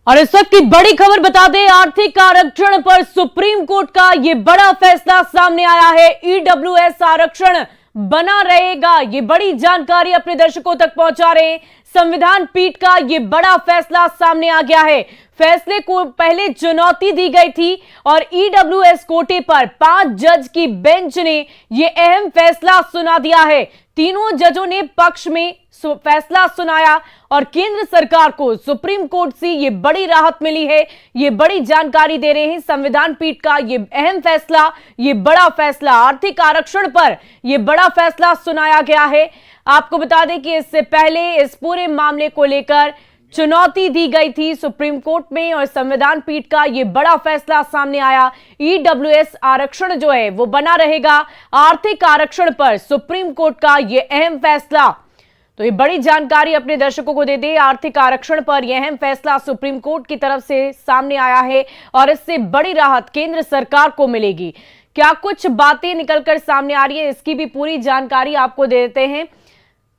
और इस वक्त की बड़ी खबर बता दें, आर्थिक आरक्षण पर सुप्रीम कोर्ट का यह बड़ा फैसला सामने आया है। ईडब्ल्यूएस आरक्षण बना रहेगा, ये बड़ी जानकारी अपने दर्शकों तक पहुंचा रहे हैं। संविधान पीठ का ये बड़ा फैसला सामने आ गया है। फैसले को पहले चुनौती दी गई थी और ईडब्ल्यूएस कोटे पर 5 जज की बेंच ने यह अहम फैसला सुना दिया है। तीनों जजों ने पक्ष में फैसला सुनाया और केंद्र सरकार को सुप्रीम कोर्ट से यह बड़ी राहत मिली है। यह बड़ी जानकारी दे रहे हैं संविधान पीठ का यह अहम फैसला, यह बड़ा फैसला आर्थिक आरक्षण पर यह बड़ा फैसला सुनाया गया है। आपको बता दें कि इससे पहले इस पूरे मामले को लेकर चुनौती दी गई थी सुप्रीम कोर्ट में और संविधान पीठ का यह बड़ा फैसला सामने आया। ईडब्ल्यूएस आरक्षण जो है वो बना रहेगा। आर्थिक आरक्षण पर सुप्रीम कोर्ट का यह अहम फैसला, तो ये बड़ी जानकारी अपने दर्शकों को दे दे। आर्थिक आरक्षण पर यह अहम फैसला सुप्रीम कोर्ट की तरफ से सामने आया है और इससे बड़ी राहत केंद्र सरकार को मिलेगी। क्या कुछ बातें निकलकर सामने आ रही है, इसकी भी पूरी जानकारी आपको दे देते हैं।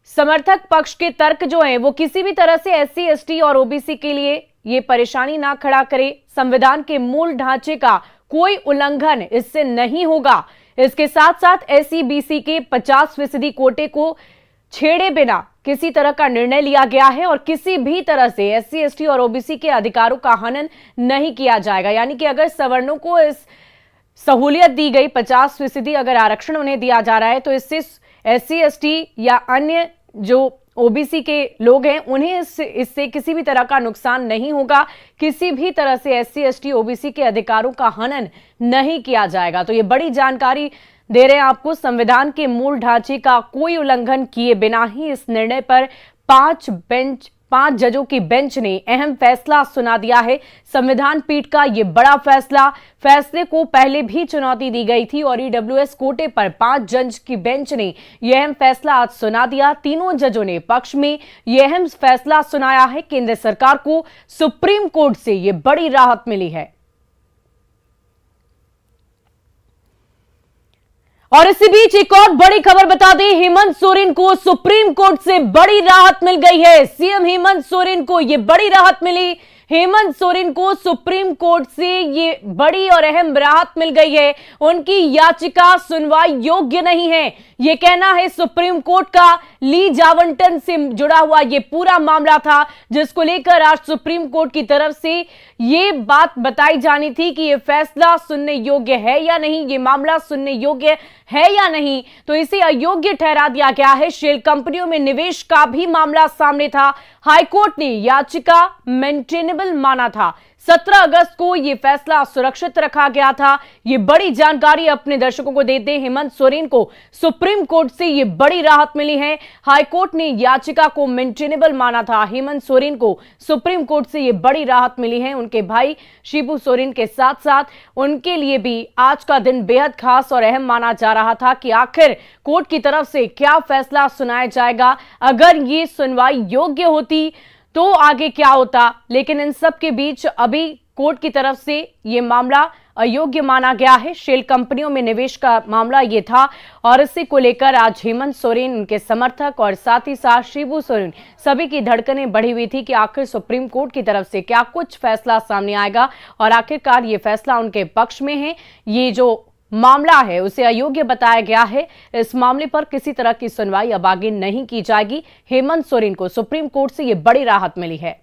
समर्थक पक्ष के तर्क जो है वो किसी भी तरह से एससी, एसटी और ओबीसी के लिए ये परेशानी ना खड़ा करे। संविधान के मूल ढांचे का कोई उल्लंघन इससे नहीं होगा। इसके साथ साथ एससी, बीसी के 50% कोटे को छेड़े बिना किसी तरह का निर्णय लिया गया है और किसी भी तरह से एससी, एसटी और ओबीसी के अधिकारों का हनन नहीं किया जाएगा। यानी कि अगर सवर्णों को इस सहूलियत दी गई, 50% अगर आरक्षण उन्हें दिया जा रहा है, तो इससे एससी, एसटी या अन्य जो ओबीसी के लोग हैं उन्हें इससे किसी भी तरह का नुकसान नहीं होगा। किसी भी तरह से एससी, एसटी, ओबीसी के अधिकारों का हनन नहीं किया जाएगा। तो ये बड़ी जानकारी दे रहे हैं आपको। संविधान के मूल ढांचे का कोई उल्लंघन किए बिना ही इस निर्णय पर 5 जजों की बेंच ने अहम फैसला सुना दिया है। संविधान पीठ का यह बड़ा फैसला, फैसले को पहले भी चुनौती दी गई थी और ईडब्ल्यूएस कोटे पर 5 जज की बेंच ने यह अहम फैसला आज सुना दिया। तीनों जजों ने पक्ष में यह अहम फैसला सुनाया है। केंद्र सरकार को सुप्रीम कोर्ट से यह बड़ी राहत मिली है। और इसी बीच एक और बड़ी खबर बता दें, हेमंत सोरेन को सुप्रीम कोर्ट से बड़ी राहत मिल गई है। सीएम हेमंत सोरेन को यह बड़ी राहत मिली। हेमंत सोरेन को सुप्रीम कोर्ट से ये बड़ी और अहम राहत मिल गई है। उनकी याचिका सुनवाई योग्य नहीं है, ये कहना है सुप्रीम कोर्ट का। लीज आवंटन से जुड़ा हुआ ये पूरा मामला था जिसको लेकर आज सुप्रीम कोर्ट की तरफ से ये बात बताई जानी थी कि ये फैसला सुनने योग्य है या नहीं, ये मामला सुनने योग्य है या नहीं, तो इसे अयोग्य ठहरा दिया गया है। शेल कंपनियों में निवेश का भी मामला सामने था। हाईकोर्ट ने याचिका मेंटेनेबल माना था। 17 अगस्त को यह फैसला सुरक्षित रखा गया था। यह बड़ी जानकारी अपने दर्शकों को देते हैं। हेमंत सोरेन को सुप्रीम कोर्ट से यह बड़ी राहत मिली है। हाईकोर्ट ने याचिका को मेंटेनेबल माना था। हेमंत सोरेन को सुप्रीम कोर्ट से यह बड़ी राहत मिली है। उनके भाई शिबू सोरेन के साथ साथ उनके लिए भी आज का दिन बेहद खास और अहम माना जा रहा था कि आखिर कोर्ट की तरफ से क्या फैसला सुनाया जाएगा। अगर ये सुनवाई योग्य होती तो आगे क्या होता, लेकिन इन सब के बीच अभी कोर्ट की तरफ से यह मामला अयोग्य माना गया है। शेल कंपनियों में निवेश का मामला यह था और इसी को लेकर आज हेमंत सोरेन, उनके समर्थक और साथ ही साथ शिबू सोरेन, सभी की धड़कनें बढ़ी हुई थी कि आखिर सुप्रीम कोर्ट की तरफ से क्या कुछ फैसला सामने आएगा और आखिरकार ये फैसला उनके पक्ष में है। ये जो मामला है उसे अयोग्य बताया गया है। इस मामले पर किसी तरह की सुनवाई अब आगे नहीं की जाएगी। हेमंत सोरेन को सुप्रीम कोर्ट से यह बड़ी राहत मिली है।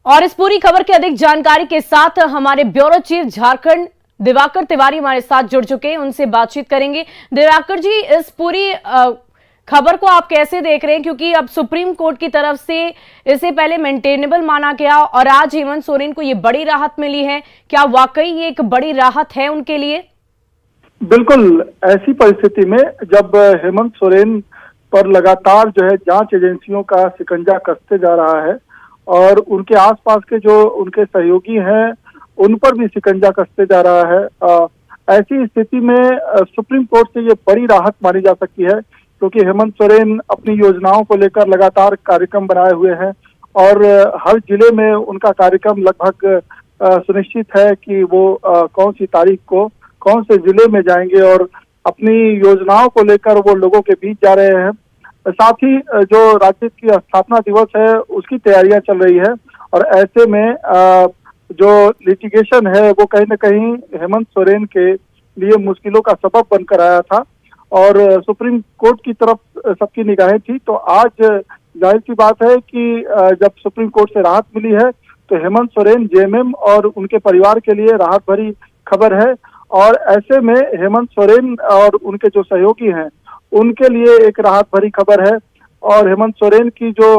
और इस पूरी खबर की अधिक जानकारी के साथ हमारे ब्यूरो चीफ झारखंड दिवाकर तिवारी हमारे साथ जुड़ चुके हैं, उनसे बातचीत करेंगे। दिवाकर जी, इस पूरी खबर को आप कैसे देख रहे हैं, क्योंकि अब सुप्रीम कोर्ट की तरफ से इसे पहले मेंटेनेबल माना गया और आज हेमंत सोरेन को ये बड़ी राहत मिली है। क्या वाकई ये एक बड़ी राहत है उनके लिए? बिल्कुल, ऐसी परिस्थिति में जब हेमंत सोरेन पर लगातार जो है जांच एजेंसियों का शिकंजा कसते जा रहा है और उनके आसपास के जो उनके सहयोगी हैं उन पर भी शिकंजा कसते जा रहा है, ऐसी स्थिति में सुप्रीम कोर्ट से ये बड़ी राहत मानी जा सकती है, क्योंकि हेमंत सोरेन अपनी योजनाओं को लेकर लगातार कार्यक्रम बनाए हुए हैं और हर जिले में उनका कार्यक्रम लगभग सुनिश्चित है कि वो कौन सी तारीख को कौन से जिले में जाएंगे और अपनी योजनाओं को लेकर वो लोगों के बीच जा रहे हैं। साथ ही जो राज्य की स्थापना दिवस है उसकी तैयारियां चल रही है। और ऐसे में जो लिटिगेशन है वो कहीं ना कहीं हेमंत सोरेन के लिए मुश्किलों का सबब बनकर आया था और सुप्रीम कोर्ट की तरफ सबकी निगाहें थी। तो आज जाहिर सी बात है कि जब सुप्रीम कोर्ट से राहत मिली है तो हेमंत सोरेन, जेएमएम और उनके परिवार के लिए राहत भरी खबर है। और ऐसे में हेमंत सोरेन और उनके जो सहयोगी हैं उनके लिए एक राहत भरी खबर है। और हेमंत सोरेन की जो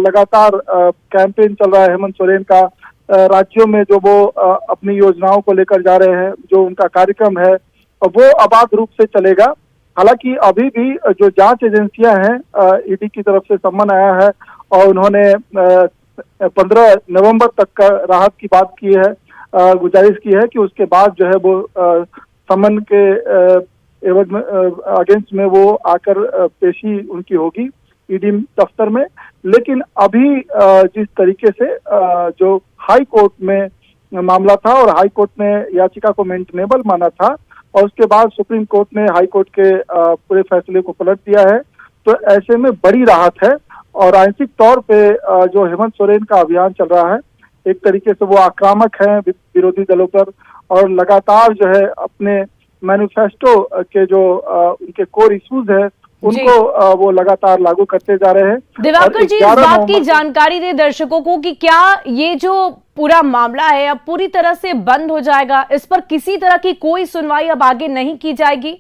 लगातार कैंपेन चल रहा है हेमंत सोरेन का, राज्यों में जो वो अपनी योजनाओं को लेकर जा रहे हैं, जो उनका कार्यक्रम है वो अबाध रूप से चलेगा। हालांकि अभी भी जो जांच एजेंसियां हैं, ईडी की तरफ से सम्मन आया है और उन्होंने 15 नवंबर तक का राहत की बात की है, गुजारिश की है कि उसके बाद जो है वो सम्मन के एवज में अगेंस्ट में वो आकर पेशी उनकी होगी ईडी दफ्तर में। लेकिन अभी जिस तरीके से जो हाई कोर्ट में मामला था और हाई कोर्ट ने याचिका को मेंटेनेबल माना था और उसके बाद सुप्रीम कोर्ट ने हाई कोर्ट के पूरे फैसले को पलट दिया है, तो ऐसे में बड़ी राहत है। और राजनीतिक तौर पे जो हेमंत सोरेन का अभियान चल रहा है, एक तरीके से वो आक्रामक हैं विरोधी दलों पर और लगातार जो है अपने मैनिफेस्टो के जो उनके कोर इश्यूज है उनको वो लगातार लागू करते जा रहे हैं। दिवाकर जी, इस बात की जानकारी दे दर्शकों को कि क्या ये जो पूरा मामला है अब पूरी तरह से बंद हो जाएगा, इस पर किसी तरह की कोई सुनवाई अब आगे नहीं की जाएगी?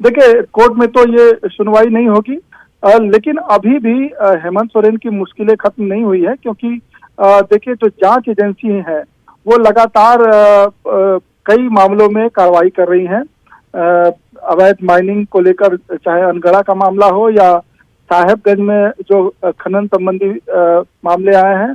देखिए, कोर्ट में तो ये सुनवाई नहीं होगी, लेकिन अभी भी हेमंत सोरेन की मुश्किलें खत्म नहीं हुई है, क्योंकि देखिए जो जांच एजेंसी है वो लगातार कई मामलों में कार्रवाई कर रही हैं। अवैध माइनिंग को लेकर चाहे अनगढ़ा का मामला हो या साहेबगंज में जो खनन संबंधी मामले आए हैं,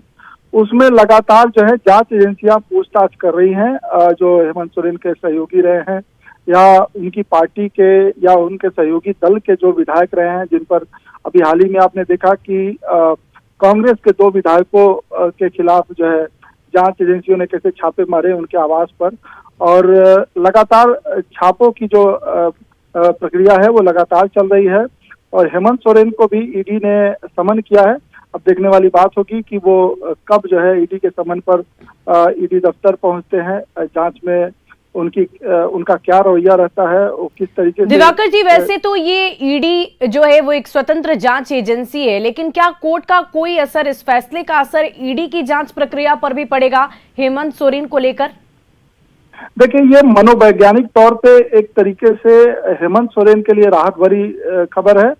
उसमें लगातार जो है जांच एजेंसियां पूछताछ कर रही हैं। जो हेमंत सोरेन के सहयोगी रहे हैं या उनकी पार्टी के या उनके सहयोगी दल के जो विधायक रहे हैं, जिन पर अभी हाल ही में आपने देखा कि कांग्रेस के 2 विधायकों के खिलाफ जो है जांच एजेंसियों ने कैसे छापे मारे उनके आवास पर, और लगातार छापों की जो प्रक्रिया है वो लगातार चल रही है। और हेमंत सोरेन को भी ईडी ने समन किया है। अब देखने वाली बात होगी कि वो कब जो है ईडी के समन पर ईडी दफ्तर पहुंचते हैं, जांच में उनका क्या रवैया रहता है, वो किस तरीके से। दिवाकर जी, वैसे तो ये ईडी जो है वो एक स्वतंत्र जांच एजेंसी है, लेकिन क्या कोर्ट का कोई असर, इस फैसले का असर ईडी की जांच प्रक्रिया पर भी पड़ेगा हेमंत सोरेन को लेकर? देखिए, ये मनोवैज्ञानिक तौर पे एक तरीके से हेमंत सोरेन के लिए राहत भरी खबर है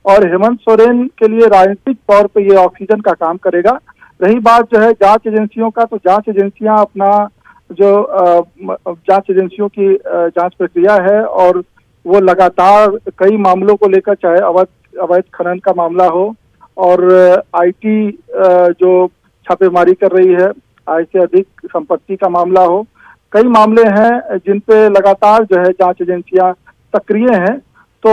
और हेमंत सोरेन के लिए राजनीतिक तौर पे ये ऑक्सीजन का काम करेगा। रही बात जो है जांच एजेंसियों का, तो जांच एजेंसियां अपना जो जांच एजेंसियों की जांच प्रक्रिया है और वो लगातार कई मामलों को लेकर, चाहे अवैध खनन का मामला हो और आईटी जो छापेमारी कर रही है, आय से अधिक संपत्ति का मामला हो, कई मामले हैं जिन पे लगातार जो है जांच एजेंसियां सक्रिय हैं। तो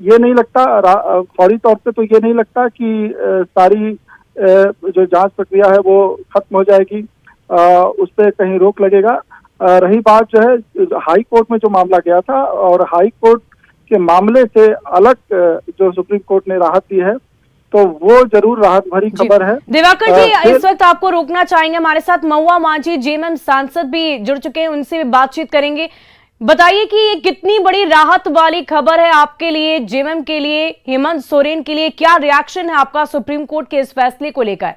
ये नहीं लगता, फौरी तौर पे तो ये नहीं लगता कि सारी जो जांच प्रक्रिया है वो खत्म हो जाएगी, उस पर कहीं रोक लगेगा। रही बात जो है हाई कोर्ट में जो मामला गया था और हाई कोर्ट के मामले से अलग जो सुप्रीम कोर्ट ने राहत दी है, तो वो जरूर राहत भरी खबर है। दिवाकर जी, इस वक्त आपको रोकना चाहेंगे, हमारे साथ महुआ माझी जेएमएम सांसद भी जुड़ चुके हैं, उनसे भी बातचीत करेंगे। बताइए कि ये कितनी बड़ी राहत वाली खबर है आपके लिए, जेएमएम के लिए, हेमंत सोरेन के लिए? क्या रिएक्शन है आपका सुप्रीम कोर्ट के इस फैसले को लेकर?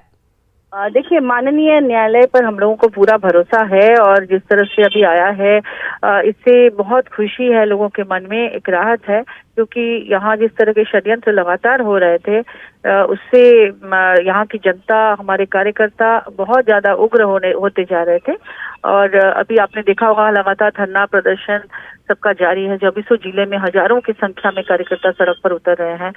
देखिए, माननीय न्यायालय पर हम लोगों को पूरा भरोसा है और जिस तरह से अभी आया है इससे बहुत खुशी है, लोगों के मन में एक राहत है, क्योंकि यहाँ जिस तरह के षड्यंत्र लगातार हो रहे थे उससे यहाँ की जनता, हमारे कार्यकर्ता बहुत ज्यादा उग्र होते जा रहे थे। और अभी आपने देखा होगा लगातार धरना प्रदर्शन सबका जारी है। 2400 जिले में हजारों की संख्या में कार्यकर्ता सड़क पर उतर रहे हैं,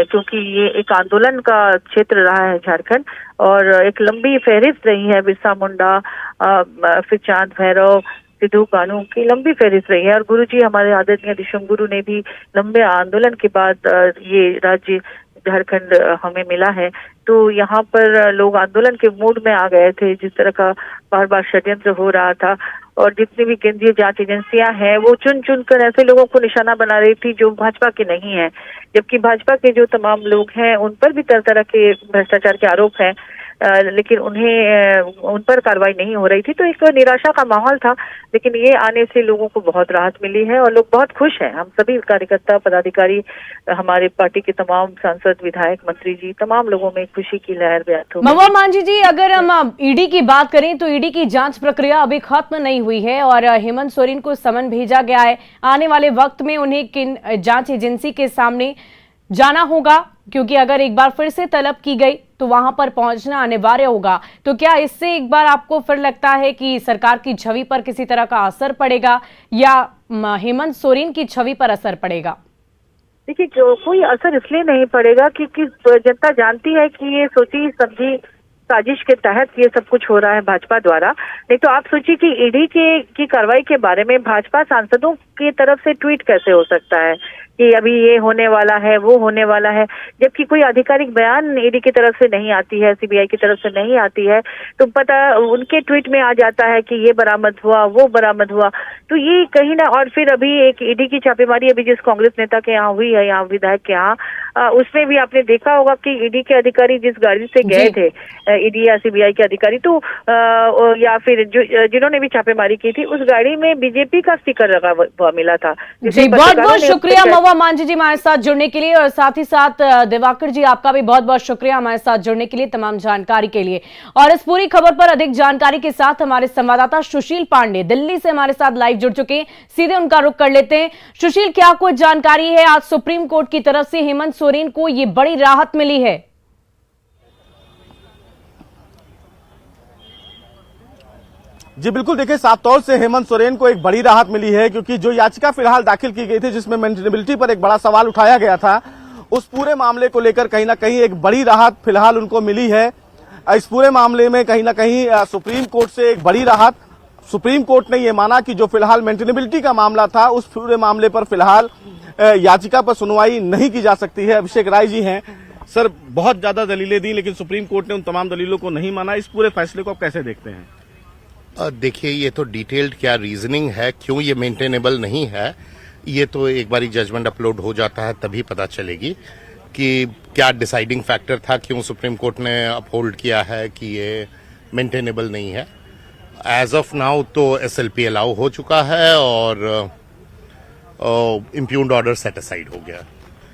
क्योंकि ये एक आंदोलन का क्षेत्र रहा है झारखंड और एक लंबी फहरिस्त रही है। बिरसा मुंडा, फिर चांद भैरव, सिद्धू कानू की लंबी फहरिस्त रही है। और गुरुजी, हमारे आदरणीय दिशम गुरु ने भी लंबे आंदोलन के बाद ये राज्य झारखंड हमें मिला है, तो यहाँ पर लोग आंदोलन के मूड में आ गए थे। जिस तरह का बार बार षड्यंत्र हो रहा था और जितनी भी केंद्रीय जांच एजेंसियां हैं वो चुन चुन कर ऐसे लोगों को निशाना बना रही थी जो भाजपा के नहीं है, जबकि भाजपा के जो तमाम लोग हैं उन पर भी तरह तरह के भ्रष्टाचार के आरोप हैं, लेकिन उन पर कार्रवाई नहीं हो रही थी। तो एक निराशा का माहौल था, लेकिन ये आने से लोगों को बहुत राहत मिली है और लोग बहुत खुश हैं। हम सभी कार्यकर्ता पदाधिकारी, हमारे पार्टी के तमाम सांसद, विधायक, मंत्री जी, तमाम लोगों में खुशी की लहर व्यक्त हो। महबूबा मांझी जी, अगर हम ईडी की बात करें तो ईडी की जांच प्रक्रिया अभी खत्म नहीं हुई है और हेमंत सोरेन को समन भेजा गया है। आने वाले वक्त में उन्हें किन जांच एजेंसी के सामने जाना होगा, क्योंकि अगर एक बार फिर से तलब की गई तो वहां पर पहुंचना अनिवार्य होगा। तो क्या इससे एक बार आपको फिर लगता है कि सरकार की छवि पर किसी तरह का असर पड़ेगा या हेमंत सोरेन की छवि पर असर पड़ेगा? देखिए, कोई असर इसलिए नहीं पड़ेगा क्योंकि जनता जानती है कि ये सोची समझी साजिश के तहत ये सब कुछ हो रहा है भाजपा द्वारा। नहीं तो आप सोचिए कि ईडी की कार्रवाई के बारे में भाजपा सांसदों की तरफ से ट्वीट कैसे हो सकता है कि अभी ये होने वाला है, वो होने वाला है, जबकि कोई आधिकारिक बयान ईडी की तरफ से नहीं आती है, सीबीआई की तरफ से नहीं आती है। तो पता उनके ट्वीट में आ जाता है कि ये बरामद हुआ, वो बरामद हुआ। तो ये कहीं ना, और फिर अभी एक ईडी की छापेमारी अभी जिस कांग्रेस नेता के यहाँ हुई है, यहाँ विधायक के यहाँ, उसमें भी आपने देखा होगा कि ईडी के अधिकारी जिस गाड़ी से गए थे, ईडी या सीबीआई के अधिकारी, तो या फिर जिन्होंने भी छापेमारी की थी, उस गाड़ी में बीजेपी का स्टिकर लगा हुआ मिला था। जी, बहुत बहुत शुक्रिया महबूबा मांझी जी हमारे साथ जुड़ने के लिए, और साथ ही साथ दिवाकर जी आपका भी बहुत बहुत शुक्रिया हमारे साथ जुड़ने के लिए, तमाम जानकारी के लिए। और इस पूरी खबर पर अधिक जानकारी के साथ हमारे संवाददाता सुशील पांडे दिल्ली से हमारे साथ लाइव जुड़ चुके हैं, सीधे उनका रुख कर लेते हैं। सुशील, क्या कुछ जानकारी है? आज सुप्रीम कोर्ट की तरफ से हेमंत सोरेन को ये बड़ी राहत मिली है। जी बिल्कुल, देखिए साफ तौर से हेमंत सोरेन को एक बड़ी राहत मिली है, क्योंकि जो याचिका फिलहाल दाखिल की गई थी जिसमें मेंटेनेबिलिटी पर एक बड़ा सवाल उठाया गया था, उस पूरे मामले को लेकर कहीं ना कहीं एक बड़ी राहत फिलहाल उनको मिली है। इस पूरे मामले में कहीं ना कहीं सुप्रीम कोर्ट से एक बड़ी राहत। सुप्रीम कोर्ट ने यह माना कि जो फिलहाल मेंटेनेबिलिटी का मामला था उस पूरे मामले पर फिलहाल याचिका पर सुनवाई नहीं की जा सकती है। अभिषेक राय जी हैं सर, बहुत ज्यादा दलीलें दी लेकिन सुप्रीम कोर्ट ने उन तमाम दलीलों को नहीं माना। इस पूरे फैसले को आप कैसे देखते हैं? देखिए, ये तो डिटेल्ड क्या रीजनिंग है, क्यों ये मेंटेनेबल नहीं है, ये तो एक बारी जजमेंट अपलोड हो जाता है तभी पता चलेगी कि क्या डिसाइडिंग फैक्टर था, क्यों सुप्रीम कोर्ट ने अपहोल्ड किया है कि ये मेंटेनेबल नहीं है। एज ऑफ नाउ तो एसएलपी अलाउ हो चुका है और इम्प्यून्ड ऑर्डर सेट असाइड हो गया।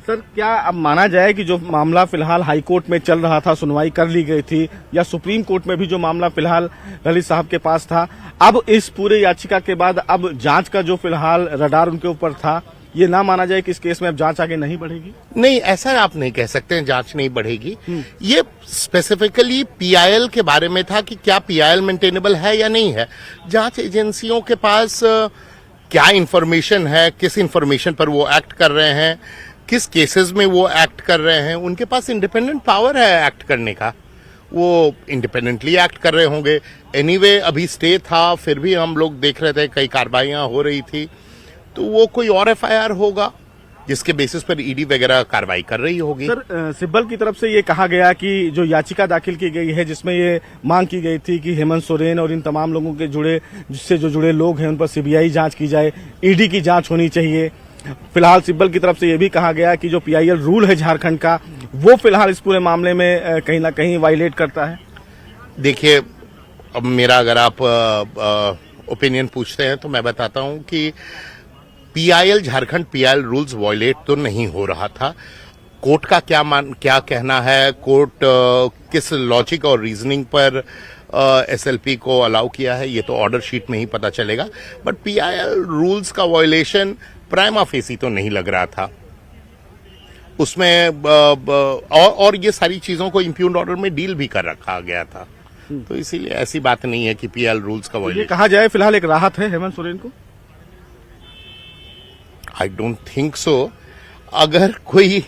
सर, क्या अब माना जाए कि जो मामला फिलहाल हाई कोर्ट में चल रहा था, सुनवाई कर ली गई थी, या सुप्रीम कोर्ट में भी जो मामला फिलहाल ललित साहब के पास था, अब इस पूरे याचिका के बाद अब जांच का जो फिलहाल रडार उनके ऊपर था, ये ना माना जाए कि इस केस में अब जांच आगे नहीं बढ़ेगी? नहीं, ऐसा आप नहीं कह सकते हैं जांच नहीं बढ़ेगी। ये स्पेसिफिकली पीआईएल के बारे में था कि क्या पीआईएल मेंटेनेबल है या नहीं है। जांच एजेंसियों के पास क्या इंफॉर्मेशन है, किस इंफॉर्मेशन पर वो एक्ट कर रहे हैं, किस केसेस में वो एक्ट कर रहे हैं, उनके पास इंडिपेंडेंट पावर है एक्ट करने का, वो इंडिपेंडेंटली एक्ट कर रहे होंगे। एनीवे, अभी स्टे था, फिर भी हम लोग देख रहे थे कई कार्रवाइयां हो रही थी, तो वो कोई और एफआईआर होगा जिसके बेसिस पर ईडी वगैरह कार्रवाई कर रही होगी। सर, सिब्बल की तरफ से ये कहा गया कि जो याचिका दाखिल की गई है जिसमें ये मांग की गई थी कि हेमंत सोरेन और इन तमाम लोगों के जिससे जो जुड़े लोग हैं उन पर सीबीआई जांच की जाए, ईडी की जांच होनी चाहिए। फिलहाल सिब्बल की तरफ से यह भी कहा गया कि जो पीआईएल रूल है झारखंड का, वो फिलहाल इस पूरे मामले में कहीं ना कहीं वायलेट करता है। देखिए, अब मेरा अगर आप ओपिनियन पूछते हैं तो मैं बताता हूं कि PIL Jharkhand PIL rules violate तो नहीं हो रहा था। कोर्ट का क्या कहना है, कोर्ट किस लॉजिक और रीजनिंग पर एसएलपी को अलाउ किया है, ये तो ऑर्डर शीट में ही पता चलेगा। बट पीआईएल रूल्स का वायलेशन प्राइमा फेसी तो नहीं लग रहा था उसमें, और ये सारी चीजों को इम्प्यून्ड ऑर्डर में डील भी कर रखा गया था, तो इसीलिए ऐसी बात नहीं है कि पीआईएल रूल्स का वायलेशन। ये कहा जाए फिलहाल एक राहत है हेमंत सोरेन को? I don't think so. अगर कोई,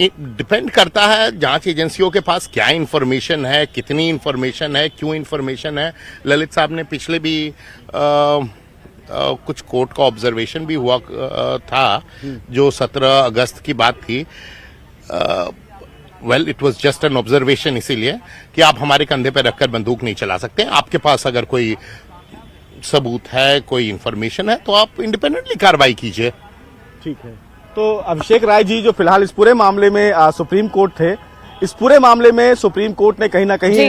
डिपेंड करता है जांच एजेंसियों के पास क्या इंफॉर्मेशन है, कितनी इंफॉर्मेशन है, क्यों इंफॉर्मेशन है। ललित साहब ने पिछले भी कुछ कोर्ट का ऑब्जर्वेशन भी हुआ था, जो 17 अगस्त की बात थी। Well it was just an observation, इसीलिए कि आप हमारे कंधे पर रखकर बंदूक नहीं चला सकते। आपके पास अगर कोई सबूत है, कोई इंफॉर्मेशन है, तो आप इंडिपेंडेंटली कार्रवाई कीजिए। ठीक है। तो अभिषेक राय जी जो फिलहाल इस पूरे मामले में सुप्रीम कोर्ट थे, इस पूरे मामले में सुप्रीम कोर्ट ने कहीं ना कहीं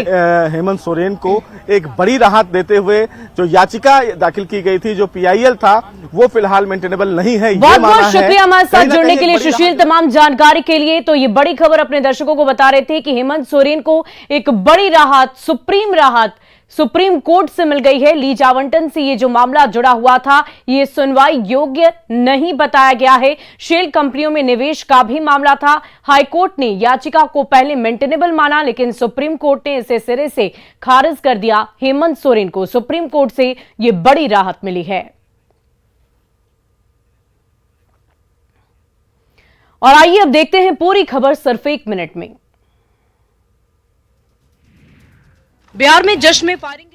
हेमंत सोरेन को एक बड़ी राहत देते हुए जो याचिका दाखिल की गई थी, जो पीआईएल था, वो फिलहाल मेंटेनेबल नहीं है। बहुत बहुत शुक्रिया हमारे साथ जुड़ने के लिए सुशील, तमाम जानकारी के लिए। तो ये बड़ी खबर अपने दर्शकों को बता रहे थे कि हेमंत सोरेन को एक बड़ी राहत, सुप्रीम कोर्ट से मिल गई है। लीज आवंटन से ये जो मामला जुड़ा हुआ था, ये सुनवाई योग्य नहीं बताया गया है। शेल कंपनियों में निवेश का भी मामला था। हाईकोर्ट ने याचिका को पहले मेंटेनेबल माना, लेकिन सुप्रीम कोर्ट ने इसे सिरे से खारिज कर दिया। हेमंत सोरेन को सुप्रीम कोर्ट से ये बड़ी राहत मिली है। और आइए अब देखते हैं पूरी खबर सिर्फ 1 मिनट में। बिहार में जश्न में फायरिंग